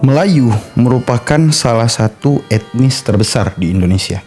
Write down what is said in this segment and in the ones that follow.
Melayu merupakan salah satu etnis terbesar di Indonesia.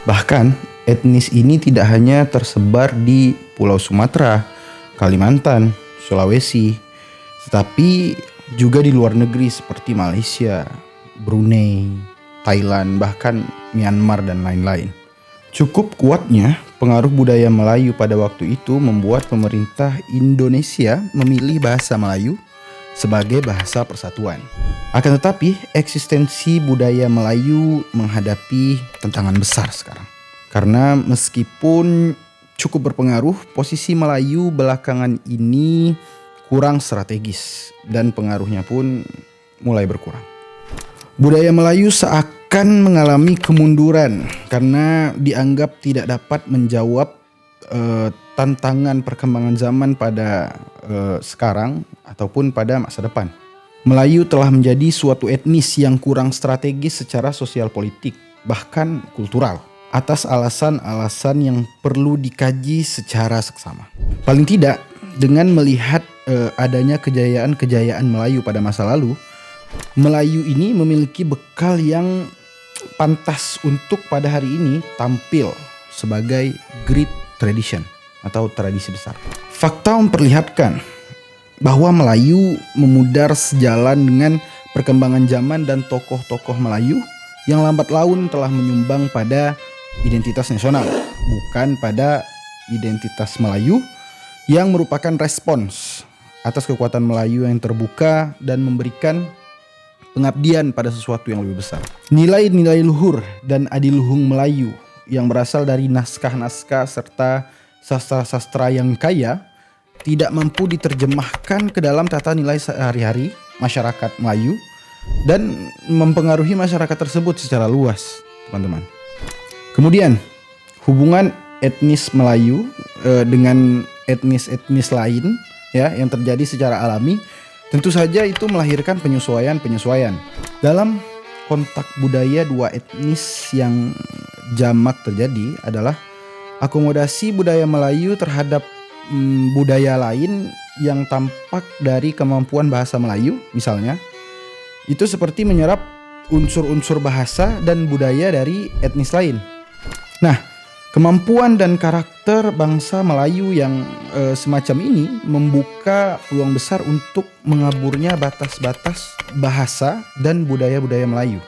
Bahkan, etnis ini tidak hanya tersebar di Pulau Sumatera, Kalimantan, Sulawesi, tetapi juga di luar negeri seperti Malaysia, Brunei, Thailand, bahkan Myanmar dan lain-lain. Cukup kuatnya pengaruh budaya Melayu pada waktu itu membuat pemerintah Indonesia memilih bahasa Melayu sebagai bahasa persatuan. Akan tetapi, eksistensi budaya Melayu menghadapi tantangan besar sekarang. Karena meskipun cukup berpengaruh, posisi Melayu belakangan ini kurang strategis dan pengaruhnya pun mulai berkurang. Budaya Melayu seakan mengalami kemunduran karena dianggap tidak dapat menjawab tantangan perkembangan zaman pada sekarang ataupun pada masa depan. Melayu telah menjadi suatu etnis yang kurang strategis secara sosial politik, bahkan kultural, atas alasan-alasan yang perlu dikaji secara seksama. Paling tidak, dengan melihat adanya kejayaan-kejayaan Melayu pada masa lalu, Melayu ini memiliki bekal yang pantas untuk pada hari ini tampil sebagai great tradition atau tradisi besar. Fakta memperlihatkan bahwa Melayu memudar sejalan dengan perkembangan zaman dan tokoh-tokoh Melayu yang lambat laun telah menyumbang pada identitas nasional, bukan pada identitas Melayu yang merupakan respons atas kekuatan Melayu yang terbuka dan memberikan pengabdian pada sesuatu yang lebih besar. Nilai-nilai luhur dan adiluhung Melayu yang berasal dari naskah-naskah serta sastra-sastra yang kaya tidak mampu diterjemahkan ke dalam tata nilai sehari-hari masyarakat Melayu dan mempengaruhi masyarakat tersebut secara luas, teman-teman. Kemudian, hubungan etnis Melayu dengan etnis-etnis lain ya yang terjadi secara alami tentu saja itu melahirkan penyesuaian-penyesuaian. Dalam kontak budaya dua etnis yang jamak terjadi adalah akomodasi budaya Melayu terhadap budaya lain yang tampak dari kemampuan bahasa Melayu misalnya. Itu seperti menyerap unsur-unsur bahasa dan budaya dari etnis lain. Nah, kemampuan dan karakter bangsa Melayu yang semacam ini membuka peluang besar untuk mengaburnya batas-batas bahasa dan budaya-budaya Melayu.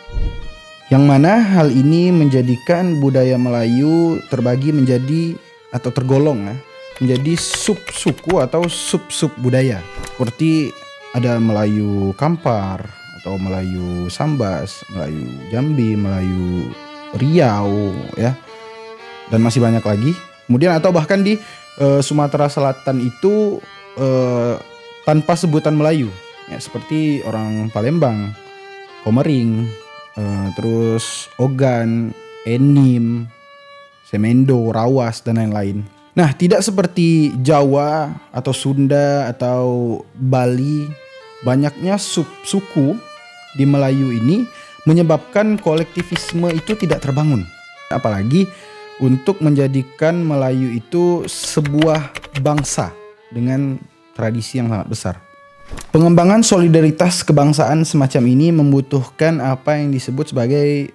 Yang mana hal ini menjadikan budaya Melayu terbagi menjadi atau tergolong menjadi sub-suku atau sub-sub budaya. Seperti ada Melayu Kampar atau Melayu Sambas, Melayu Jambi, Melayu Riau ya. Dan masih banyak lagi. Kemudian atau bahkan di Sumatera Selatan itu tanpa sebutan Melayu ya, seperti orang Palembang, Komering, terus Ogan, Enim, Semendo, Rawas dan lain-lain. Nah, tidak seperti Jawa atau Sunda atau Bali, banyaknya sub-suku di Melayu ini menyebabkan kolektivisme itu tidak terbangun. Apalagi untuk menjadikan Melayu itu sebuah bangsa dengan tradisi yang sangat besar. Pengembangan solidaritas kebangsaan semacam ini membutuhkan apa yang disebut sebagai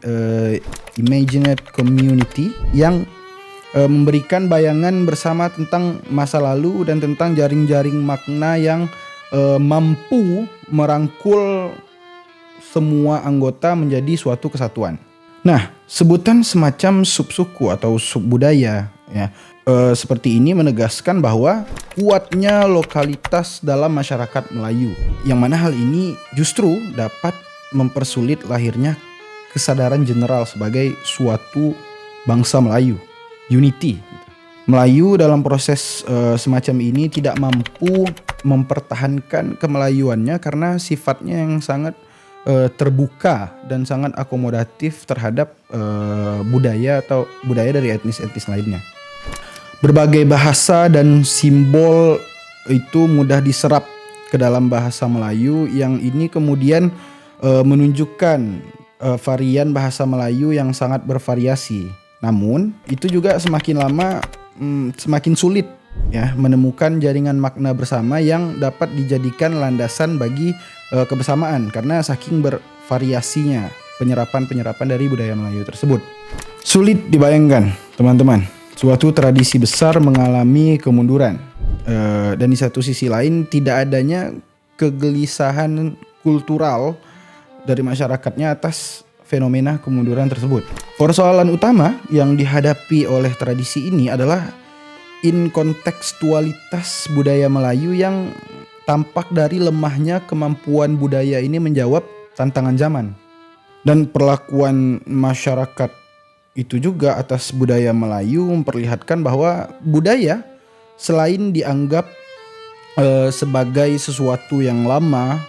imagined community yang memberikan bayangan bersama tentang masa lalu dan tentang jaring-jaring makna yang mampu merangkul semua anggota menjadi suatu kesatuan. Nah, sebutan semacam subsuku atau subbudaya ya, seperti ini menegaskan bahwa kuatnya lokalitas dalam masyarakat Melayu, yang mana hal ini justru dapat mempersulit lahirnya kesadaran general sebagai suatu bangsa Melayu. Unity. Melayu dalam proses semacam ini tidak mampu mempertahankan kemelayuannya karena sifatnya yang sangat terbuka dan sangat akomodatif terhadap budaya atau budaya dari etnis-etnis lainnya. Berbagai bahasa dan simbol itu mudah diserap ke dalam bahasa Melayu yang ini kemudian menunjukkan varian bahasa Melayu yang sangat bervariasi. Namun itu juga semakin lama semakin sulit ya menemukan jaringan makna bersama yang dapat dijadikan landasan bagi kebersamaan karena saking bervariasinya penyerapan dari budaya Melayu tersebut. Sulit dibayangkan, teman-teman, suatu tradisi besar mengalami kemunduran dan di satu sisi lain tidak adanya kegelisahan kultural dari masyarakatnya atas fenomena kemunduran tersebut. Persoalan utama yang dihadapi oleh tradisi ini adalah inkontekstualitas budaya Melayu yang tampak dari lemahnya kemampuan budaya ini menjawab tantangan zaman. Dan perlakuan masyarakat itu juga atas budaya Melayu memperlihatkan bahwa budaya selain dianggap sebagai sesuatu yang lama,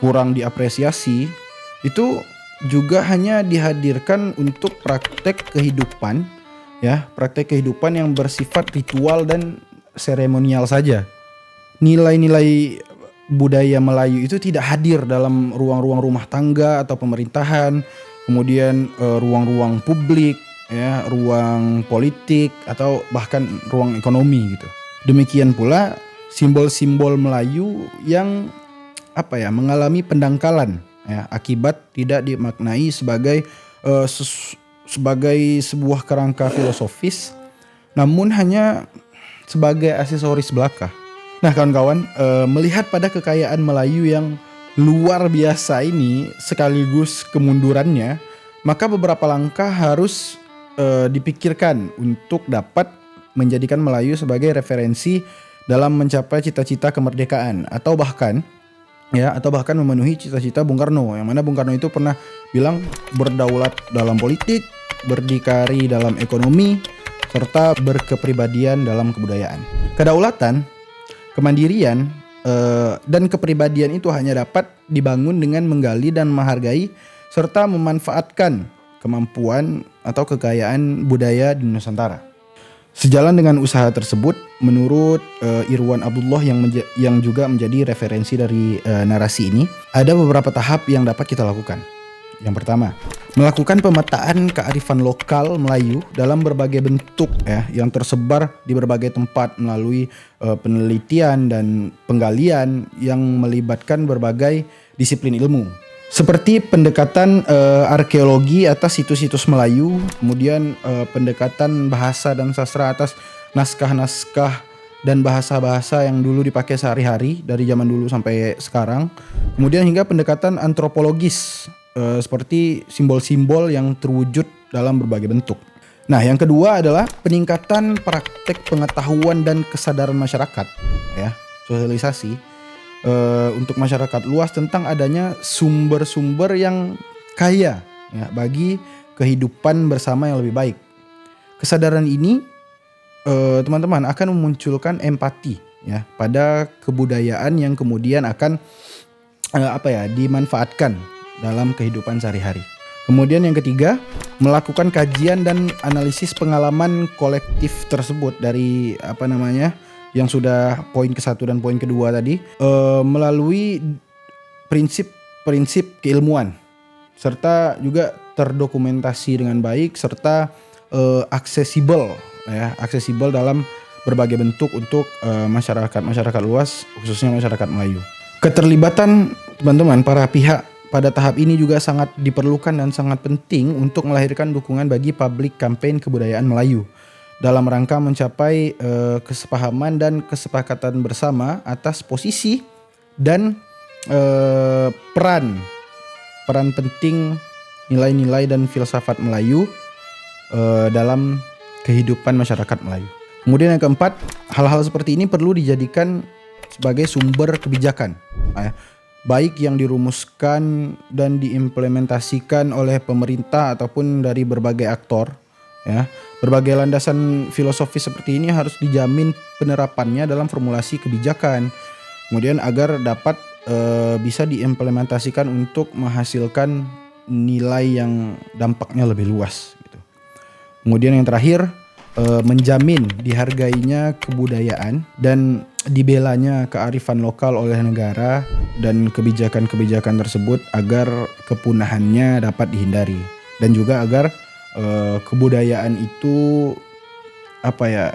kurang diapresiasi, itu juga hanya dihadirkan untuk praktek kehidupan yang bersifat ritual dan seremonial saja. Nilai-nilai budaya Melayu itu tidak hadir dalam ruang-ruang rumah tangga atau pemerintahan, kemudian ruang-ruang publik, ya, ruang politik atau bahkan ruang ekonomi gitu. Demikian pula simbol-simbol Melayu yang mengalami pendangkalan ya, akibat tidak dimaknai sebagai sebuah kerangka filosofis, namun hanya sebagai aksesoris belaka. Nah kawan-kawan, melihat pada kekayaan Melayu yang luar biasa ini sekaligus kemundurannya, maka beberapa langkah harus dipikirkan untuk dapat menjadikan Melayu sebagai referensi dalam mencapai cita-cita kemerdekaan atau bahkan memenuhi cita-cita Bung Karno, yang mana Bung Karno itu pernah bilang berdaulat dalam politik, berdikari dalam ekonomi, serta berkepribadian dalam kebudayaan. Kedaulatan, kemandirian, dan kepribadian itu hanya dapat dibangun dengan menggali dan menghargai serta memanfaatkan kemampuan atau kekayaan budaya di Nusantara. Sejalan dengan usaha tersebut, menurut Irwan Abdullah yang juga menjadi referensi dari narasi ini, ada beberapa tahap yang dapat kita lakukan. Yang pertama, melakukan pemetaan kearifan lokal Melayu dalam berbagai bentuk ya, yang tersebar di berbagai tempat melalui penelitian dan penggalian yang melibatkan berbagai disiplin ilmu. Seperti pendekatan arkeologi atas situs-situs Melayu, kemudian pendekatan bahasa dan sastra atas naskah-naskah dan bahasa-bahasa yang dulu dipakai sehari-hari dari zaman dulu sampai sekarang. Kemudian hingga pendekatan antropologis seperti simbol-simbol yang terwujud dalam berbagai bentuk. Nah, yang kedua adalah peningkatan praktek pengetahuan dan kesadaran masyarakat, ya, sosialisasi. Untuk masyarakat luas tentang adanya sumber-sumber yang kaya ya, bagi kehidupan bersama yang lebih baik. Kesadaran ini teman-teman akan memunculkan empati ya pada kebudayaan yang kemudian akan dimanfaatkan dalam kehidupan sehari-hari. Kemudian yang ketiga, melakukan kajian dan analisis pengalaman kolektif tersebut dari yang sudah poin ke-1 dan poin kedua tadi, melalui prinsip-prinsip keilmuan serta juga terdokumentasi dengan baik serta aksesibel dalam berbagai bentuk untuk masyarakat luas, khususnya masyarakat Melayu. Keterlibatan teman-teman para pihak pada tahap ini juga sangat diperlukan dan sangat penting untuk melahirkan dukungan bagi public campaign kebudayaan Melayu dalam rangka mencapai kesepahaman dan kesepakatan bersama atas posisi dan peran penting nilai-nilai dan filsafat Melayu dalam kehidupan masyarakat Melayu. Kemudian yang keempat, hal-hal seperti ini perlu dijadikan sebagai sumber kebijakan, baik yang dirumuskan dan diimplementasikan oleh pemerintah ataupun dari berbagai aktor. Ya, berbagai landasan filosofis seperti ini harus dijamin penerapannya dalam formulasi kebijakan, kemudian agar dapat bisa diimplementasikan untuk menghasilkan nilai yang dampaknya lebih luas gitu. Kemudian yang terakhir, menjamin dihargainya kebudayaan dan dibelanya kearifan lokal oleh negara dan kebijakan-kebijakan tersebut agar kepunahannya dapat dihindari, dan juga agar kebudayaan itu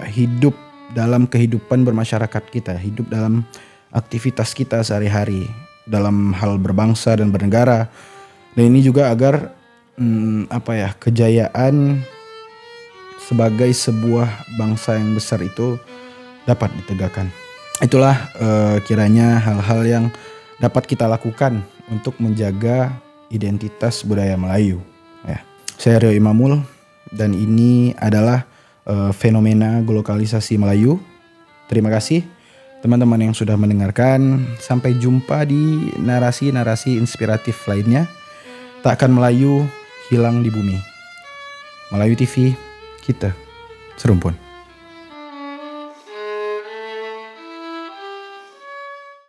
hidup dalam kehidupan bermasyarakat kita, hidup dalam aktivitas kita sehari-hari, dalam hal berbangsa dan bernegara. Dan ini juga agar kejayaan sebagai sebuah bangsa yang besar itu dapat ditegakkan. Itulah kiranya hal-hal yang dapat kita lakukan untuk menjaga identitas budaya Melayu. Ya. Saya Rio Imamul dan ini adalah fenomena globalisasi Melayu. Terima kasih teman-teman yang sudah mendengarkan. Sampai jumpa di narasi-narasi inspiratif lainnya. Takkan Melayu hilang di bumi. Melayu TV, kita serumpun.